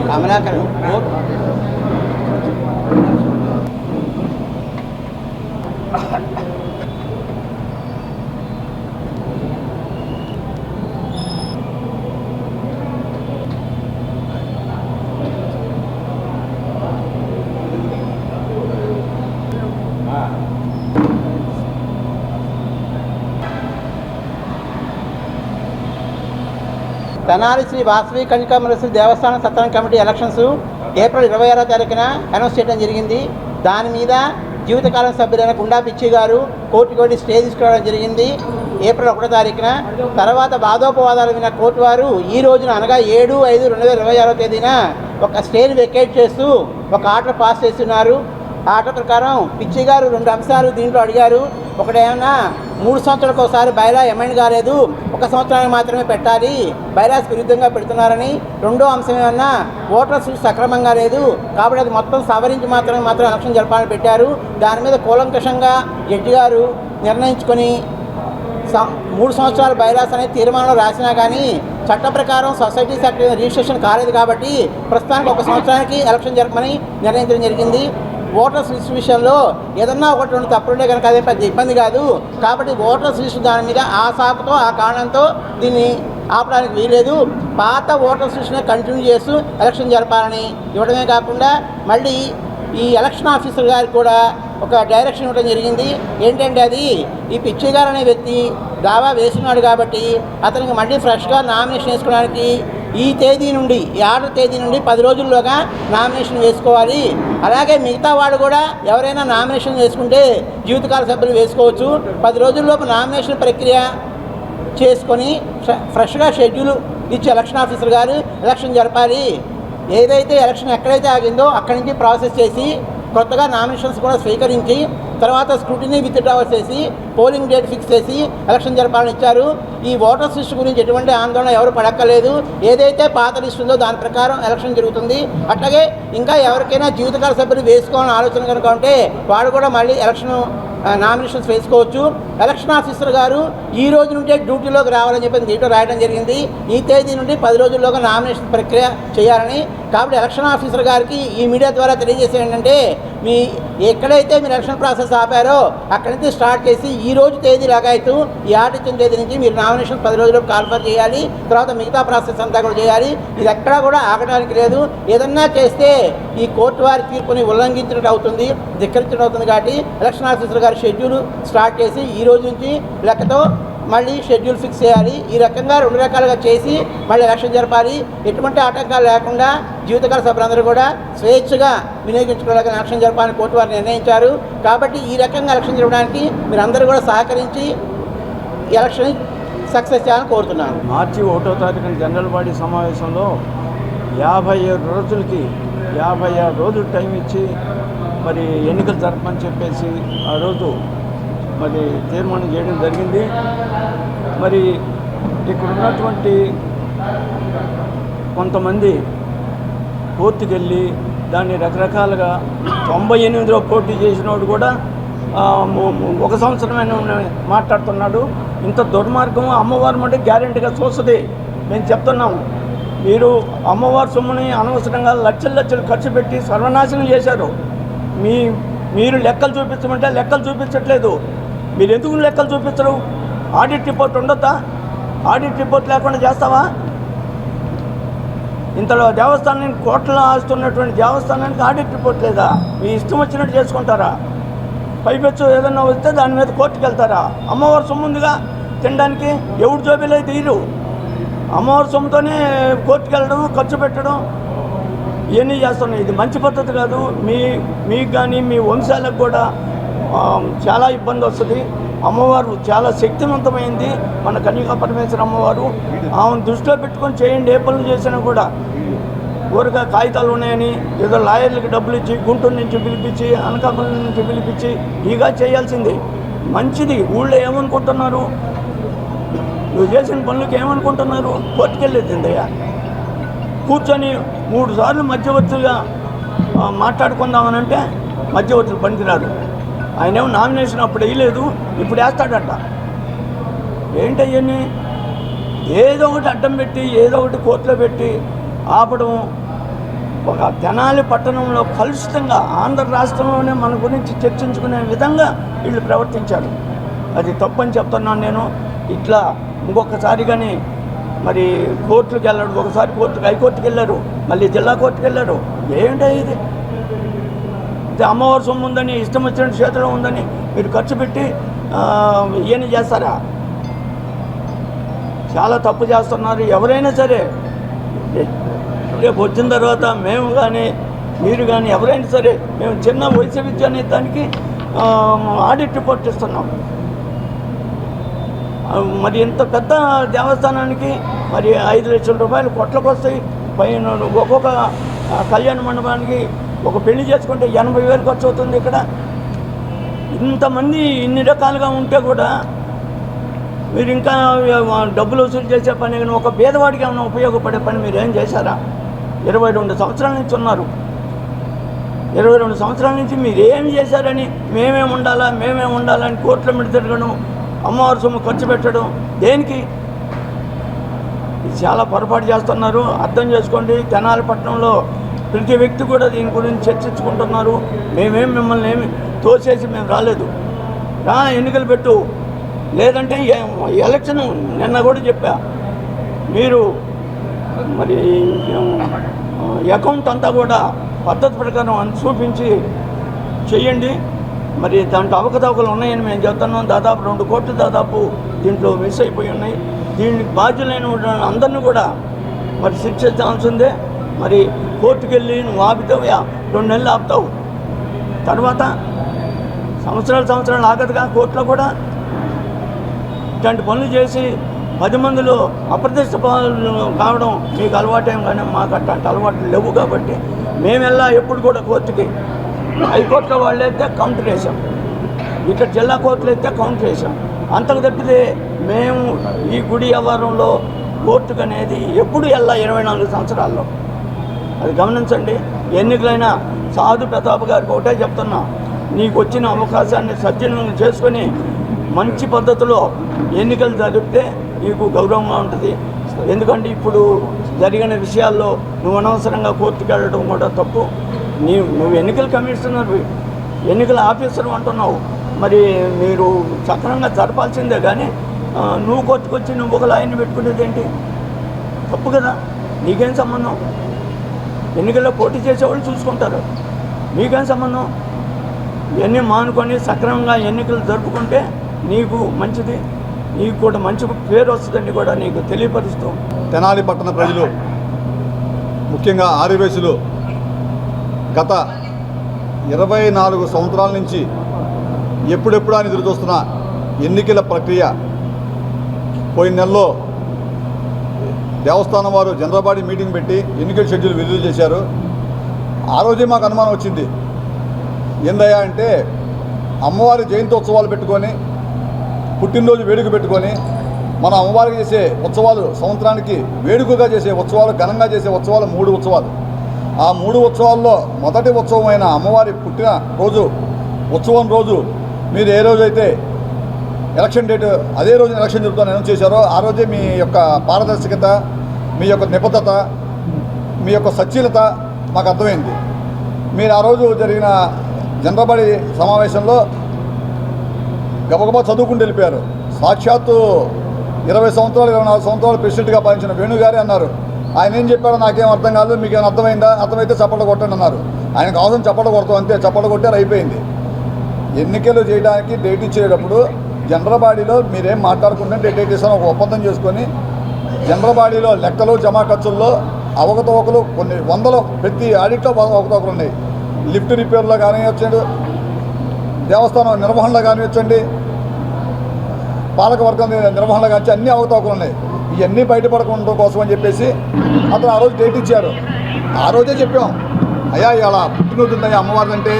कमलाकर తెనాలి శ్రీ వాసవి కన్యకామరేశ్వరి దేవస్థానం సత్రం committee elections April 26వ తారీఖున announce చేయడం జరిగింది. దాని మీద జీవితకాలం సభ్యులైన గుండా పిచ్చి గారు కోర్టుకు వెళ్ళి స్టే తీసుకురావడం జరిగింది ఏప్రిల్ 1వ తారీఖున. తర్వాత వాదోపవాదాలు విన్న కోర్టు వారు ఈ రోజున అనగా 7/5/2026వ తేదీన ఒక స్టేని వెకేట్ చేస్తూ ఒక ఆర్డర్ పాస్ చేస్తున్నారు. ఆ ఆర్డర్ ప్రకారం పిచ్చి గారు 2 అంశాలు దీంట్లో అడిగారు. ఒకటేమన్నా 3 సంవత్సరాలకు ఒకసారి బైలా అమెండ్ కాలేదు, 1 సంవత్సరానికి మాత్రమే పెట్టాలి, బైలాస్ విరుద్ధంగా పెడుతున్నారని. రెండో అంశం ఏమన్నా ఓటర్స్ సక్రమంగా లేదు కాబట్టి అది మొత్తం సవరించి మాత్రం ఎలక్షన్ జరపాలని పెట్టారు. దాని మీద కూలంకషంగా జడ్జి గారు నిర్ణయించుకొని 3 సంవత్సరాల బైలాస్ అనే తీర్మానంలో రాసినా కానీ చట్ట ప్రకారం సొసైటీస్ యాక్ట్ రిజిస్ట్రేషన్ కాలేదు కాబట్టి ప్రస్తుతానికి 1 సంవత్సరానికి ఎలక్షన్ జరపమని నిర్ణయించడం జరిగింది. ఓటర్స్ లిస్ట్ విషయంలో ఏదన్నా 1-2 తప్పులుంటే కనుక అదే పెద్ద ఇబ్బంది కాదు కాబట్టి ఓటర్స్ లిస్టు దాని మీద ఆ సాకుతో ఆ కారణంతో దీన్ని ఆపడానికి వీలేదు. పాత ఓటర్స్ లిస్టునే కంటిన్యూ చేస్తూ ఎలక్షన్ జరపాలని ఇవ్వడమే కాకుండా మళ్ళీ ఈ ఎలక్షన్ ఆఫీసర్ గారికి కూడా ఒక డైరెక్షన్ ఇవ్వడం జరిగింది. ఏంటంటే అది ఈ పిచ్చి గారు అనే వ్యక్తి దావా వేస్తున్నాడు కాబట్టి అతనికి మళ్ళీ ఫ్రెష్గా నామినేషన్ వేసుకోవడానికి ఈ తేదీ నుండి ఈ ఆర్డర్ తేదీ నుండి 10 రోజుల్లోగా నామినేషన్ వేసుకోవాలి. అలాగే మిగతా వాడు కూడా ఎవరైనా నామినేషన్ వేసుకుంటే జీవితకాల సభ్యులు వేసుకోవచ్చు. 10 రోజుల్లోపు నామినేషన్ ప్రక్రియ చేసుకొని ఫ్రెష్గా షెడ్యూల్ ఇచ్చి ఎలక్షన్ ఆఫీసర్ గారు ఎలక్షన్ జరపాలి. ఏదైతే ఎలక్షన్ ఎక్కడైతే ఆగిందో అక్కడి నుంచి ప్రాసెస్ చేసి కొత్తగా నామినేషన్స్ కూడా స్వీకరించి తర్వాత స్క్రూటినీ విత్డ్రావల్ చేసి పోలింగ్ డేట్ ఫిక్స్ చేసి ఎలక్షన్ జరపాలని ఇచ్చారు. ఈ ఓటర్స్ లిస్టు గురించి ఎటువంటి ఆందోళన ఎవరు పడక్కలేదు. ఏదైతే పాత లిస్టు ఉందో దాని ప్రకారం ఎలక్షన్ జరుగుతుంది. అట్లాగే ఇంకా ఎవరికైనా జీవితకాల సభ్యులు వేసుకోవాలని ఆలోచన కనుక ఉంటే వాడు కూడా మళ్ళీ ఎలక్షన్ నామినేషన్స్ వేసుకోవచ్చు. ఎలక్షన్ ఆఫీసర్ గారు ఈ రోజు నుండే డ్యూటీలోకి రావాలని చెప్పి దీంట్లో రాయడం జరిగింది. ఈ తేదీ నుండి 10 రోజుల్లోగా నామినేషన్ ప్రక్రియ చేయాలని. కాబట్టి ఎలక్షన్ ఆఫీసర్ గారికి ఈ మీడియా ద్వారా తెలియజేసేది ఏంటంటే మీ ఎక్కడైతే మీరు ఎలక్షన్ ప్రాసెస్ ఆపారో అక్కడి నుంచి స్టార్ట్ చేసి ఈ రోజు తేదీ లాగాయితూ ఈ ఆర్డర్ ఇచ్చిన తేదీ నుంచి మీరు నామినేషన్ 10 రోజులకు కాల్ఫర్ చేయాలి. తర్వాత మిగతా ప్రాసెస్ అంతా కూడా చేయాలి. ఇది ఎక్కడా కూడా ఆగడానికి లేదు. ఏదన్నా చేస్తే ఈ కోర్టు వారి తీర్పుని ఉల్లంఘించినట్టు అవుతుంది, ధిక్కరించినట్టు అవుతుంది. కాబట్టి ఎలక్షన్ ఆఫీసర్ గారు షెడ్యూల్ స్టార్ట్ చేసి ఈ రోజు నుంచి లెక్కతో మళ్ళీ షెడ్యూల్ ఫిక్స్ చేయాలి. ఈ రకంగా 2 రకాలుగా చేసి మళ్ళీ ఎలక్షన్ జరపాలి. ఎటువంటి ఆటంకాలు లేకుండా జీవితకాల సభ్యులందరూ కూడా స్వేచ్ఛగా వినియోగించుకోలేక ఎలక్షన్ జరపాలని కోర్టు వారు నిర్ణయించారు. కాబట్టి ఈ రకంగా ఎలక్షన్ జరపడానికి మీరందరూ కూడా సహకరించి ఎలక్షన్ సక్సెస్ చేయాలని కోరుతున్నాను. మార్చి 1వ తారీఖున జనరల్ బాడీ సమావేశంలో 57 రోజులకి 56 రోజులు టైం ఇచ్చి మరి ఎన్నికలు జరపమని చెప్పేసి ఆ రోజు మరి తీర్మానం చేయడం జరిగింది. మరి ఇక్కడ ఉన్నటువంటి కొంతమంది కోర్టుకు వెళ్ళి దాన్ని రకరకాలుగా 98లో పోటీ చేసినోడు కూడా 1 సంవత్సరమైన మాట్లాడుతున్నాడు. ఇంత దుర్మార్గం అమ్మవారి అంటే గ్యారెంటీగా చూస్తుంది. మేము చెప్తున్నాము, మీరు అమ్మవారి సొమ్ముని అనవసరంగా లక్షలు ఖర్చు పెట్టి సర్వనాశనం చేశారు. మీరు లెక్కలు చూపించమంటే లెక్కలు చూపించట్లేదు. మీరు ఎందుకు లెక్కలు చూపించరు? ఆడిట్ రిపోర్ట్ ఉండొద్దా? ఆడిట్ రిపోర్ట్ లేకుండా చేస్తావా? ఇంతలో దేవస్థానానికి కోట్ల ఆస్తున్నటువంటి దేవస్థానానికి ఆడిట్ రిపోర్ట్ లేదా? మీ ఇష్టం వచ్చినట్టు చేసుకుంటారా? పైపెచ్చు ఏదన్నా వస్తే దాని మీద కోర్టుకు వెళ్తారా? అమ్మవారి సొమ్ము ఉందిగా తినడానికి, ఎవడు జోబీలో తీరు. అమ్మవారి సొమ్ముతోనే కోర్టుకు వెళ్ళడం, ఖర్చు పెట్టడం ఇవన్నీ చేస్తున్నాయి. ఇది మంచి పద్ధతి కాదు. మీకు కానీ మీ వంశాలకు కూడా చాలా ఇబ్బంది వస్తుంది. అమ్మవారు చాలా శక్తివంతమైంది మన కన్యకా పరమేశ్వర అమ్మవారు. ఆమెను దృష్టిలో పెట్టుకొని చేయండి. ఏ పనులు చేసినా కూడా ఊరగా కాగితాలు ఉన్నాయని ఏదో లాయర్లకు డబ్బులు ఇచ్చి గుంటూరు నుంచి పిలిపించి అనకాపల్లి నుంచి పిలిపించి ఇక చేయాల్సింది మంచిది. ఊళ్ళో ఏమనుకుంటున్నారు? నువ్వు చేసిన పనులకు ఏమనుకుంటున్నారు? కోర్టుకెళ్ళేదిందయ్యా. కూర్చొని 3 సార్లు మధ్యవర్తులుగా మాట్లాడుకుందామనంటే మధ్యవర్తులు పనికిరారు. ఆయన ఏమో నామినేషన్ అప్పుడు వేయలేదు, ఇప్పుడు వేస్తాడట. ఏంటయ్యని ఏదో ఒకటి అడ్డం పెట్టి ఏదో ఒకటి కోర్టులో పెట్టి ఆపడం. ఒక తెనాలి పట్టణంలో కలుషితంగా ఆంధ్ర రాష్ట్రంలోనే మన గురించి చర్చించుకునే విధంగా వీళ్ళు ప్రవర్తించారు. అది తప్పని చెప్తున్నాను నేను. ఇట్లా ఇంకొకసారి కానీ మరి కోర్టులకు వెళ్ళాడు, ఒకసారి హైకోర్టుకు వెళ్ళారు, మళ్ళీ జిల్లా కోర్టుకు వెళ్ళారు. ఏంటో ఇది అమ్మవారి సొమ్ము ఉందని, ఇష్టం వచ్చినట్టు చేతిలో ఉందని మీరు ఖర్చు పెట్టి ఇవన్నీ చేస్తారా? చాలా తప్పు చేస్తున్నారు. ఎవరైనా సరే రేపు వచ్చిన తర్వాత మేము కానీ మీరు కానీ ఎవరైనా సరే మేము చిన్న వైద్య విద్య అనే దానికి ఆడిట్ రిపోర్ట్ ఇస్తున్నాం. మరి ఇంత పెద్ద దేవస్థానానికి మరి 5 లక్షల రూపాయలు కొట్లకు వస్తాయి. పైన ఒక్కొక్క కళ్యాణ మండపానికి ఒక పెళ్లి చేసుకుంటే 80,000 ఖర్చు అవుతుంది. ఇక్కడ ఇంతమంది ఇన్ని రకాలుగా ఉంటే కూడా మీరు ఇంకా డబ్బులు వసూలు చేసే పని కానీ ఒక పేదవాడికి ఏమైనా ఉపయోగపడే పని మీరు ఏం చేశారా? 22 సంవత్సరాల నుంచి ఉన్నారు. 22 సంవత్సరాల నుంచి మీరు ఏమి చేశారని మేమే ఉండాలని కోర్టులో మీద తిరగడం, అమ్మవారి సొమ్ము ఖర్చు పెట్టడం దేనికి? ఇది చాలా పొరపాటు చేస్తున్నారు. అర్థం చేసుకోండి. తెనాలి పట్టణంలో ప్రతి వ్యక్తి కూడా దీని గురించి చర్చించుకుంటున్నారు. మిమ్మల్ని ఏమి తోసేసి మేము రాలేదు. ఎన్నికలు పెట్టు, లేదంటే ఎలక్షన్ నిన్న కూడా చెప్పా, మీరు మరి అకౌంట్ అంతా కూడా పద్ధతి ప్రకారం చూపించి చెయ్యండి. మరి దాంట్లో అవకతవకలు ఉన్నాయని మేము చెప్తున్నాం. దాదాపు 2 కోట్లు దాదాపు దీంట్లో మిస్ అయిపోయి ఉన్నాయి. దీనికి బాధ్యులైన అందరినీ కూడా మరి శిక్షించాల్సిందే. మరి కోర్టుకు వెళ్ళి నువ్వు ఆపుతావు, 2 నెలలు ఆపుతావు, తర్వాత సంవత్సరాలు ఆగదుగా. కోర్టులో కూడా ఇట్లాంటి పనులు చేసి 10 మందిలో అప్రతిష్ట కావడం మీకు అలవాటేం, కానీ మాకు అట్లాంటి అలవాట్లు లేవు. కాబట్టి మేమెల్లా ఎప్పుడు కూడా కోర్టుకి, హైకోర్టులో వాళ్ళు అయితే కౌంటర్ వేసాం, ఇక్కడ జిల్లా కోర్టులో అయితే కౌంటర్ వేసాం. అంతకు తప్పితే మేము ఈ గుడి వ్యవహారంలో కోర్టుకు అనేది ఎప్పుడు వెళ్ళా 24 సంవత్సరాల్లో. అది గమనించండి. ఎన్నికలైనా సాధు ప్రతాప్ గారికి ఒకటే చెప్తున్నా, నీకు వచ్చిన అవకాశాన్ని సద్వినియోగం చేసుకొని మంచి పద్ధతిలో ఎన్నికలు జరిపితే నీకు గౌరవంగా ఉంటుంది. ఎందుకంటే ఇప్పుడు జరిగిన విషయాల్లో నువ్వు అనవసరంగా కోర్టుకు వెళ్ళడం కూడా తప్పు. నువ్వు ఎన్నికల కమిషనర్, ఎన్నికల ఆఫీసర్ అంటున్నావు, మరి మీరు సక్రమంగా జరపాల్సిందే. కానీ నువ్వు కోర్టుకొచ్చి నువ్వు ఒక లాయన్ని పెట్టుకునేది ఏంటి? తప్పు కదా. నీకేం సంబంధం? ఎన్నికల్లో పోటీ చేసేవాళ్ళు చూసుకుంటారు, మీకేం సంబంధం? ఇవన్నీ మానుకొని సక్రమంగా ఎన్నికలు జరుపుకుంటే నీకు మంచిది, నీకు కూడా మంచి పేరు వస్తుందని కూడా నీకు తెలియపరుస్తూ, తెనాలి పట్టణ ప్రజలు ముఖ్యంగా ఆర్యవేశులు గత 24 సంవత్సరాల నుంచి ఎప్పుడెప్పుడు అని ఎదురు చూస్తున్న ఎన్నికల ప్రక్రియ పోయిన నెలలో దేవస్థానం వారు జనరల్ బాడీ మీటింగ్ పెట్టి ఎన్నికల షెడ్యూల్ విడుదల చేశారు. ఆ రోజే మాకు అనుమానం వచ్చింది. ఏందయ్యా అంటే అమ్మవారి జయంతోత్సవాలు పెట్టుకొని, పుట్టినరోజు వేడుక పెట్టుకొని, మన అమ్మవారికి చేసే ఉత్సవాలు, సంవత్సరానికి వేడుకగా చేసే ఉత్సవాలు, ఘనంగా చేసే ఉత్సవాలు 3 ఉత్సవాలు. ఆ 3 ఉత్సవాల్లో మొదటి ఉత్సవమైన అమ్మవారి పుట్టిన రోజు ఉత్సవం రోజు మీరు ఏ రోజైతే ఎలక్షన్ డేట్ అదే రోజు ఎలక్షన్ జరుపుతాను అనౌన్స్ చేశారో ఆ రోజే మీ యొక్క పారదర్శకత, మీ యొక్క నిబద్ధత, మీ యొక్క సచ్చీలత మాకు అర్థమైంది. మీరు ఆ రోజు జరిగిన జనరల్ బాడీ సమావేశంలో గబగబా చదువుకుంటూ వెళ్ళిపోయారు. సాక్షాత్తు 20 సంవత్సరాలు 24 సంవత్సరాలు ప్రెసిడెంట్గా పాలించిన వేణుగారే అన్నారు. ఆయన ఏం చెప్పారో నాకేం అర్థం కాలేదు, మీకేమైనా అర్థమైందా? అర్థమైతే చప్పట్లు కొట్టండి అన్నారు. ఆయనకు అవసరం చప్పట్లు కొడతాం, అంతే. చప్పట్లు కొట్టారు, అయిపోయింది. ఎన్నికలు చేయడానికి డేట్ ఇచ్చేటప్పుడు జనరల్ బాడీలో మీరేం మాట్లాడుకుంటే డేట్ ఇస్తాను ఒక ఒప్పందం చేసుకొని, జనరల్ బాడీలో లెక్కలు జమా ఖర్చుల్లో అవకతవకలు కొన్ని వందలు, ప్రతి ఆడిట్లో అవకతవకలు ఉన్నాయి. లిఫ్ట్ రిపేర్లో కానివ్వండి, దేవస్థానం నిర్వహణలో కానివ్వండి, పాలకవర్గం నిర్వహణలో కానీ అన్ని అవకతవకలు ఉన్నాయి. ఇవన్నీ బయటపడకుండా కోసం అని చెప్పేసి అతను ఆ రోజు డేట్ ఇచ్చారు. ఆ రోజే చెప్పాం, అయ్యా ఇలా పుట్టినవుతుందయ్యా అమ్మవారిని అంటే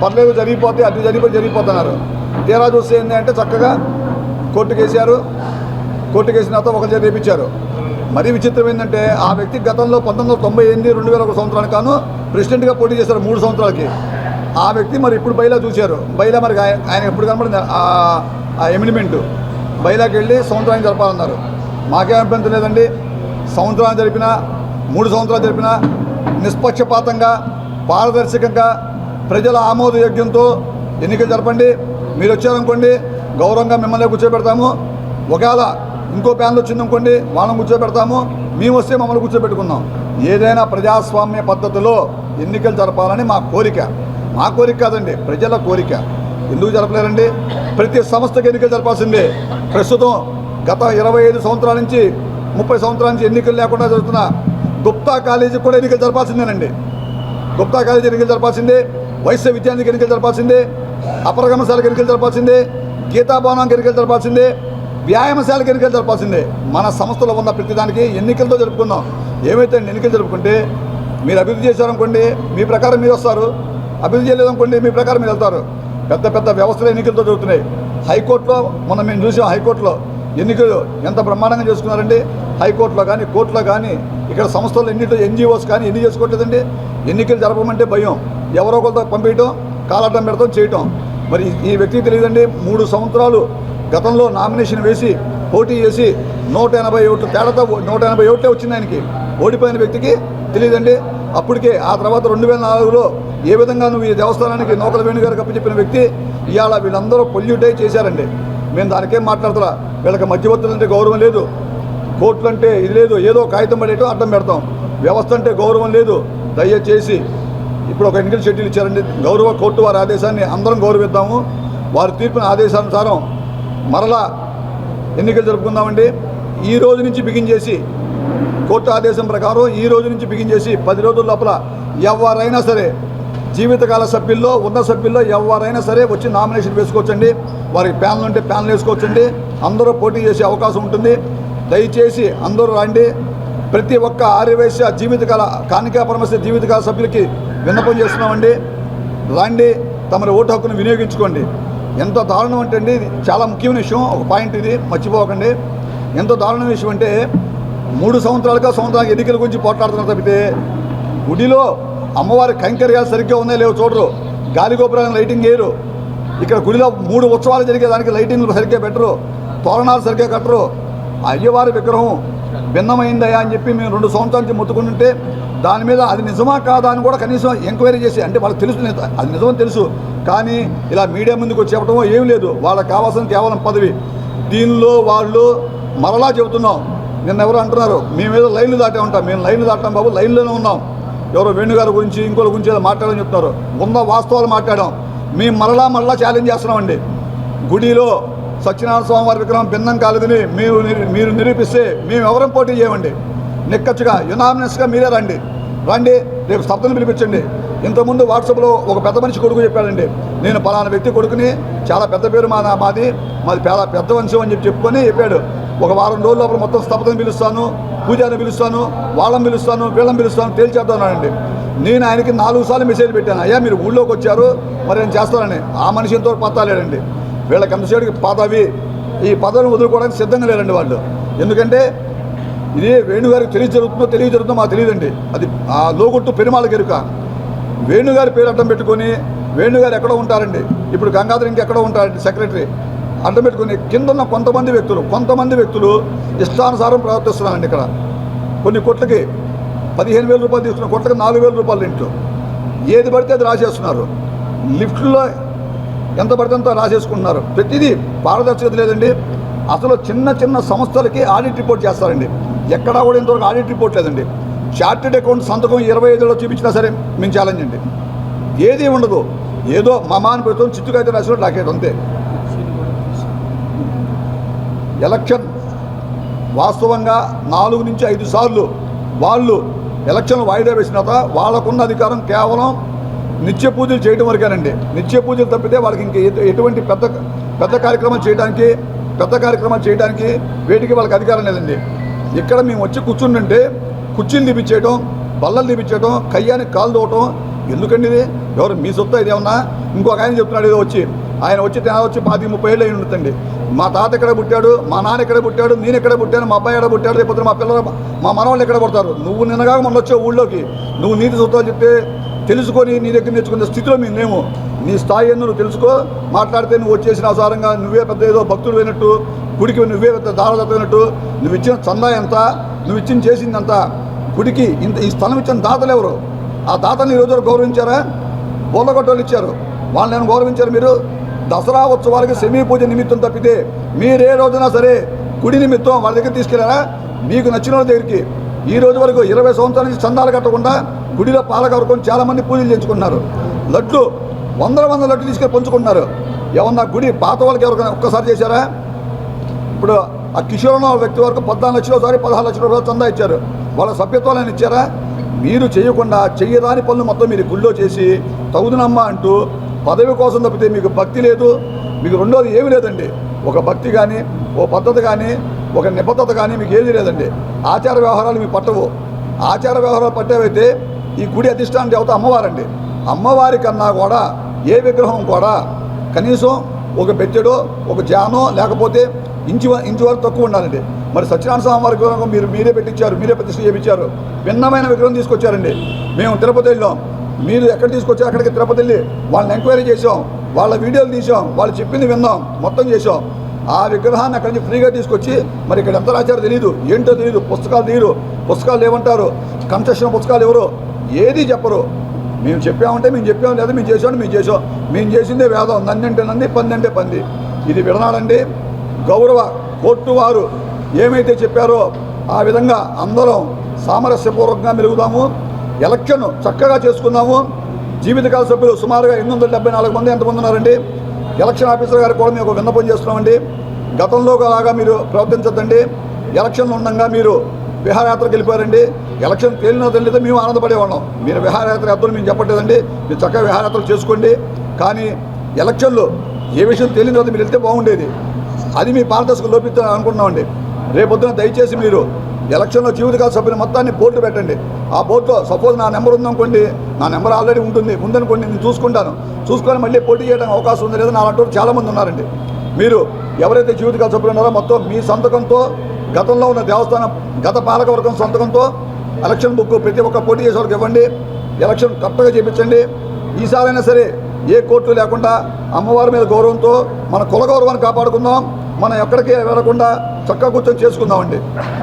పర్లేదు, జరిగిపోతే అది జరిగిపోతున్నారు. తీరా చూస్తే ఏంటి అంటే చక్కగా కోర్టుకు వేసారు. కోర్టు కేసిన తర్వాత ఒక చేతి రేపించారు. మరీ విచిత్రం ఏంటంటే ఆ వ్యక్తి గతంలో 1998 2001 సంవత్సరానికి గాను ప్రెసిడెంట్గా పోటీ చేశారు 3 సంవత్సరాలకి. ఆ వ్యక్తి మరి ఇప్పుడు బైలా చూశారు. బైలా మరి ఆయన ఎప్పుడు కనబడింది ఆ ఎమినిమెంట్ బైలాకి వెళ్ళి సంవత్సరానికి జరపాలన్నారు. మాకేం అభ్యంతరం లేదండి. సంవత్సరాలు జరిపినా 3 సంవత్సరాలు జరిపినా నిష్పక్షపాతంగా పారదర్శకంగా ప్రజల ఆమోదయోగ్యంతో ఎన్నికలు జరపండి. మీరు వచ్చారనుకోండి గౌరవంగా మిమ్మల్ని కూర్చోబెడతాము. ఒకవేళ ఇంకో ప్యానల్ వచ్చిందనుకోండి వాళ్ళని కూర్చోబెడతాము. మేము వస్తే మమ్మల్ని కూర్చోబెట్టుకుందాం. ఏదైనా ప్రజాస్వామ్య పద్ధతిలో ఎన్నికలు జరపాలని మా కోరిక. మా కోరిక కాదండి, ప్రజల కోరిక. ఎందుకు జరపలేరండి? ప్రతి సంస్థకి ఎన్నికలు జరపాల్సిందే. ప్రస్తుతం గత 25 సంవత్సరాల నుంచి 30 సంవత్సరాల నుంచి ఎన్నికలు లేకుండా జరుగుతున్న గుప్తా కాలేజీకి కూడా ఎన్నికలు జరపాల్సిందేనండి. గుప్తా కాలేజీ ఎన్నికలు జరపాల్సిందే, వైశ్య విద్యార్థికి ఎన్నికలు జరపాల్సిందే, అపరగమశాలకు ఎన్నికలు జరపాల్సిందే, గీతాభవనానికి ఎన్నికలు జరపాల్సిందే, వ్యాయామశాలకు ఎన్నికలు జరపాల్సిందే. మన సంస్థలో ఉన్న ప్రతిదానికి ఎన్నికలతో జరుపుకుందాం. ఏమైతే ఎన్నికలు జరుపుకుంటే మీరు అభివృద్ధి చేశారనుకోండి మీ ప్రకారం మీరు వస్తారు, అభివృద్ధి చేయలేదనుకోండి మీ ప్రకారం మీరు వెళ్తారు. పెద్ద పెద్ద వ్యవస్థలు ఎన్నికలతో జరుగుతున్నాయి. హైకోర్టులో మొన్న మేము చూసాం, హైకోర్టులో ఎన్నికలు ఎంత బ్రహ్మాండంగా చేసుకున్నారండి. హైకోర్టులో కానీ కోర్టులో కానీ ఇక్కడ సంస్థలు ఎన్నిటో ఎన్జిఓస్ కానీ ఎన్ని చేసుకోవట్లేదండి. ఎన్నికలు జరపమంటే భయం, ఎవరో ఒకరితో పంపించడం, కాలటం పెడతాం చేయటం. మరి ఈ వ్యక్తికి తెలియదండి. 3 సంవత్సరాలు గతంలో నామినేషన్ వేసి పోటీ చేసి 180 ఓట్లు తేడాతో 180 ఓట్లే వచ్చింది ఆయనకి. ఓడిపోయిన వ్యక్తికి తెలియదండి. అప్పటికే ఆ తర్వాత 2004లో ఏ విధంగా నువ్వు ఈ దేవస్థానానికి నూకల వేణుగారికి అప్పచెప్పిన వ్యక్తి ఇవాళ వీళ్ళందరూ పొల్యూటై చేశారండి. మేము దానికేం మాట్లాడుతున్నా. వీళ్ళకి మధ్యవర్తులు అంటే గౌరవం లేదు, కోర్టులు అంటే ఇది లేదు, ఏదో కాగితం పడేటో అడ్డం పెడతాం. వ్యవస్థ అంటే గౌరవం లేదు. దయచేసి ఇప్పుడు ఒక ఎన్నికల షెడ్యూల్ ఇచ్చారండి. గౌరవ కోర్టు వారి ఆదేశాన్ని అందరం గౌరవిద్దాము. వారి తీర్పున ఆదేశానుసారం మరలా ఎన్నికలు జరుపుకుందామండి. ఈ రోజు నుంచి బిగిన్ చేసి కోర్టు ఆదేశం ప్రకారం ఈ రోజు నుంచి బిగిన్ చేసి 10 రోజుల లోపల ఎవరైనా సరే జీవితకాల సభ్యుల్లో ఉన్న సభ్యుల్లో ఎవరైనా సరే వచ్చి నామినేషన్ వేసుకోవచ్చండి. వారికి ప్యానల్ ఉంటే ప్యానల్ వేసుకోవచ్చండి. అందరూ పోటీ చేసే అవకాశం ఉంటుంది. దయచేసి అందరూ రండి. ప్రతి ఒక్క ఆర్యవైశ్య జీవితకాల కాణికా పరమేశ్వర జీవితకాల సభ్యులకి విన్నపం చేస్తున్నామండి. రండి, తమరి ఓటు హక్కును వినియోగించుకోండి. ఎంత దారుణం అంటే అండి, ఇది చాలా ముఖ్యమైన విషయం. ఒక పాయింట్ ఇది మర్చిపోకండి. ఎంత దారుణమైన విషయం అంటే 3 సంవత్సరాలకు ఎన్నికల గురించి పోట్లాడుతున్నారు తప్పితే గుడిలో అమ్మవారి కైంకర్యాలు సరిగ్గా ఉన్నాయో లేవో చూడరు. గాలి గోపురాలను లైటింగ్ వేయరు. ఇక్కడ గుడిలో 3 ఉత్సవాలు జరిగేదానికి లైటింగ్లు సరిగ్గా పెట్టరు, తోరణాలు సరిగ్గా కట్టరు. అయ్యవారి విగ్రహం భిన్నమైందయా అని చెప్పి మేము 2 సంవత్సరాల నుంచి మొత్తుకుంటుంటే దాని మీద అది నిజమా కాదా అని కూడా కనీసం ఎంక్వైరీ చేసి, అంటే వాళ్ళకి తెలుసు అది నిజమని తెలుసు, కానీ ఇలా మీడియా ముందుకు వచ్చి చెప్పడమో ఏం లేదు. వాళ్ళకి కావాల్సిన కేవలం పదవి. దీనిలో వాళ్ళు మరలా చెబుతున్నాం. నిన్న ఎవరు అంటున్నారు మేమేదో లైన్లు దాటే ఉంటాం. మేము లైన్లు దాటాం బాబు, లైన్లోనే ఉన్నాం. ఎవరో వేణుగారి గురించి ఇంకోళ్ళ గురించి ఏదో మాట్లాడని చెప్తున్నారు. ఉన్న వాస్తవాలు మాట్లాడాం. మేము మరలా ఛాలెంజ్ చేస్తున్నామండి. గుడిలో సత్యనారాయణ స్వామి వారి విగ్రహం భిన్నం కాలేదని మీరు నిరూపిస్తే మేము ఎవరం పోటీ చేయమండి. నిక్కచ్చుగా యునామినస్గా మీరే రండి. రేపు సభ్యులను పిలిపించండి. ఇంతకుముందు వాట్సాప్లో ఒక పెద్ద మనిషి కొడుకు చెప్పాడండి, నేను పలానా వ్యక్తి కొడుకుని, చాలా పెద్ద పేరు మాది చాలా పెద్ద వంశం అని చెప్పుకొని చెప్పాడు. ఒక వారం రోజుల లోపల మొత్తం స్థపతిని పిలుస్తాను, పూజారిని పిలుస్తాను, వాళ్ళని పిలుస్తాను, వీళ్ళని పిలుస్తాను, తేల్చేద్దానండి. నేను ఆయనకి 4 సార్లు మెసేజ్ పెట్టాను, అయ్యా మీరు ఊళ్ళోకి వచ్చారు మరి నేను చేస్తానని. ఆ మనిషి ఎంతో పత్తాలేడండి. వీళ్ళకి ఎంతసేపుకి పదవి, ఈ పదవిని వదులుకోవడానికి సిద్ధంగా లేరండి వాళ్ళు. ఎందుకంటే ఇది వేణుగారికి తెలియజరుగుతుందో మాకు తెలియదండి. అది ఆ లోగొట్టు పెరుమాళ్ళకి ఎరుక. వేణుగారి పేరు అడ్డం పెట్టుకొని వేణుగారు ఎక్కడో ఉంటారండి. ఇప్పుడు గంగాధర్ ఇంకెక్కడో ఉంటారండి సెక్రటరీ. అడ్డం పెట్టుకుని కింద ఉన్న కొంతమంది వ్యక్తులు ఇష్టానుసారం ప్రవర్తిస్తున్నారండి. ఇక్కడ కొన్ని కొట్లకి 15,000 రూపాయలు తీసుకున్న కొట్లకి 4,000 రూపాయలు ఇంట్లో ఏది పడితే అది రాసేస్తున్నారు. లిఫ్ట్లో ఎంత పడితే అంత రాసేసుకుంటున్నారు. ప్రతిదీ పారదర్శకత లేదండి. అసలు చిన్న సంస్థలకి ఆడిట్ రిపోర్ట్ చేస్తారండి. ఎక్కడా కూడా ఇంతవరకు ఆడిట్ రిపోర్ట్ లేదండి. చార్టెడ్ అకౌంట్ సంతకం 25లో చూపించినా సరే మేము ఛాలెంజ్ అండి. ఏది ఉండదు, ఏదో మమాని పెడుతుంది, చిత్తుకైతే రాసినట్టు రాకేట్ అంతే. ఎలక్షన్ వాస్తవంగా 4 నుంచి 5 సార్లు వాళ్ళు ఎలక్షన్లు వాయిదా వేసిన తర్వాత వాళ్ళకున్న అధికారం కేవలం నిత్య పూజలు చేయడం వరకేనండి. నిత్య పూజలు తప్పితే వాళ్ళకి ఇంక ఎటువంటి పెద్ద కార్యక్రమాలు చేయడానికి వేటికి వాళ్ళకి అధికారం లేదండి. ఇక్కడ మేము వచ్చి కూర్చుంటే కుర్చీలు తీపిచ్చేయటం, బల్లలు తీపిచ్చేయటం, కయ్యానికి కాలు తోవటం ఎందుకండి? ఇది ఎవరు మీ సొత్తు? ఇదేమన్నా ఇంకొక ఆయన చెప్తున్నాడు ఏదో వచ్చి ఆయన వచ్చి 25-30 ఏళ్ళు అయి ఉంటుందండి. మా తాత ఎక్కడ పుట్టాడు, మా నాన్న ఎక్కడ పుట్టాడు, నేను ఎక్కడ పుట్టాను, మా అబ్బాయి ఎక్కడ పుట్టాడు, రేపు మా పిల్లలు మా మనవాళ్ళు ఎక్కడ పుడతారు. నువ్వు నిన్నగా మొన్న వచ్చావు ఊళ్ళోకి, నువ్వు నీతి సూత్రాలు చెప్తే తెలుసుకొని నీ దగ్గర నేర్చుకునే స్థితిలో మేము నీ స్థాయి ఎందుకు నువ్వు తెలుసుకో. మాట్లాడితే నువ్వు వచ్చేసిన అవసరంగా నువ్వే పెద్ద ఏదో భక్తుడు అయినట్టు, గుడికి నువ్వే పెద్ద దారదత్తున్నట్టు, నువ్వు ఇచ్చిన చందా ఎంత, నువ్వు ఇచ్చిన చేసింది అంత, గుడికి ఇంత ఈ స్థలం ఇచ్చిన దాతలు ఎవరు? ఆ దాతని ఈ రోజు గౌరవించారా? బోళ్ళగొట్టోళ్ళు ఇచ్చారు, వాళ్ళని గౌరవించారు మీరు? దసరా ఉత్సవాలకి సెమీ పూజ నిమిత్తం తప్పితే మీరే రోజున సరే గుడి నిమిత్తం వాళ్ళ దగ్గర తీసుకెళ్లారా? మీకు నచ్చిన వాళ్ళ దగ్గరికి ఈ రోజు వరకు 20 సంవత్సరాల నుంచి చందాలు కట్టకుండా గుడిలో పాలకవర్గం చాలామంది పూజలు చేయించుకుంటున్నారు. లడ్లు వందల లడ్లు తీసుకెళ్ళి పంచుకుంటున్నారు. ఏమన్నా గుడి పాత వాళ్ళకి ఎవరికైనా ఒక్కసారి చేశారా? ఇప్పుడు ఆ కిషోర్ వ్యక్తి వరకు 14 లక్షల ఒకసారి 16 లక్షల రూపాయలు చందా ఇచ్చారు. వాళ్ళ సభ్యత్వాలను ఇచ్చారా? మీరు చేయకుండా చెయ్యరాని పనులు మొత్తం మీరు గుళ్ళో చేసి తగుదునమ్మా అంటూ పదవి కోసం తప్పితే మీకు భక్తి లేదు. మీకు రెండోది ఏమీ లేదండి. ఒక భక్తి కానీ, ఓ పద్ధతి కానీ, ఒక నిబద్ధత కానీ మీకు ఏది లేదండి. ఆచార వ్యవహారాలు మీకు పట్టవు. ఆచార వ్యవహారాలు పట్టేవైతే ఈ గుడి అధిష్టానం దేవత అమ్మవారండి. అమ్మవారి కన్నా కూడా ఏ విగ్రహం కూడా కనీసం ఒక బెత్తెడో ఒక జానో లేకపోతే ఇంచు వరకు తక్కువ ఉండాలండి. మరి సత్యనారాయణ స్వామి వారి విగ్రహం మీరే పెట్టించారు, మీరే ప్రతిష్ఠ చేయించారు. భిన్నమైన విగ్రహం తీసుకొచ్చారండి. మేము తిరుపతి వెళ్ళాం, మీరు ఎక్కడ తీసుకొచ్చారు అక్కడికి తిరుపతి వెళ్ళి వాళ్ళని ఎంక్వైరీ చేసాం, వాళ్ళ వీడియోలు తీసాం, వాళ్ళు చెప్పింది విన్నాం, మొత్తం చేసాం. ఆ విగ్రహాన్ని అక్కడి నుంచి ఫ్రీగా తీసుకొచ్చి మరి ఇక్కడ ఎంత రాశారో తెలియదు, ఏంటో తెలియదు, పుస్తకాలు తీయరు, పుస్తకాలు ఏమంటారు, కన్సెషన్ పుస్తకాలు ఎవరు, ఏది చెప్పరు. మేము చెప్పామంటే మేము చెప్పాము, లేదా మేము చేసామంటే మేము చేసాం. మేము చేసిందే వేదం, నందంటే నంది, పంది అంటే పంది. ఇది విడనాడండి. గౌరవ కోర్టు వారు ఏమైతే చెప్పారో ఆ విధంగా అందరం సామరస్యపూర్వకంగా మెలుగుదాము, ఎలక్షన్ చక్కగా చేసుకుందాము. జీవితకాల సభ్యులు సుమారుగా 874 మంది ఎంతమంది ఉన్నారండి. ఎలక్షన్ ఆఫీసర్ గారికి కూడా మేము ఒక విన్నపం చేస్తున్నామండి. గతంలో లాగా మీరు ప్రవర్తించద్దండి. ఎలక్షన్లు ఉండగా మీరు విహారయాత్రకు వెళ్ళిపోయారండి. ఎలక్షన్ తేలిన తెలియదు మేము ఆనందపడేవాళ్ళం. మీరు విహారయాత్ర అర్థం మేము చెప్పట్లేదండి, మీరు చక్కగా విహారయాత్రలు చేసుకోండి. కానీ ఎలక్షన్లు ఏ విషయం తేలిన తర్వాత మీరు వెళ్తే బాగుండేది. అది మీ పారదర్శక లోపించాలని అనుకుంటున్నామండి. రేపొద్దున దయచేసి మీరు ఎలక్షన్లో జీవితకాల సభ్యులు మొత్తాన్ని బోర్డు పెట్టండి. ఆ బోర్డులో సపోజ్ నా నెంబర్ ఉందనుకోండి, నా నెంబర్ ఆల్రెడీ ఉందనుకోండి, నేను చూసుకొని మళ్ళీ పోటీ చేయడానికి అవకాశం ఉంది లేదా నా అలాంటి చాలామంది ఉన్నారండి. మీరు ఎవరైతే జీవితకాల సభ్యులు ఉన్నారో మొత్తం మీ సంతకంతో గతంలో ఉన్న దేవస్థానం గత పాలకవర్గం సంతకంతో ఎలక్షన్ బుక్ ప్రతి ఒక్క పోటీ చేసే వాళ్ళకి ఇవ్వండి. ఎలక్షన్ కరెక్ట్గా చేయించండి. ఈసారైనా సరే ఏ కోర్టు లేకుండా అమ్మవారి మీద గౌరవంతో మన కుల గౌరవాన్ని కాపాడుకుందాం. మనం ఎక్కడికి వెళ్ళకుండా చక్కగా కూర్చొని చేసుకుందామండి.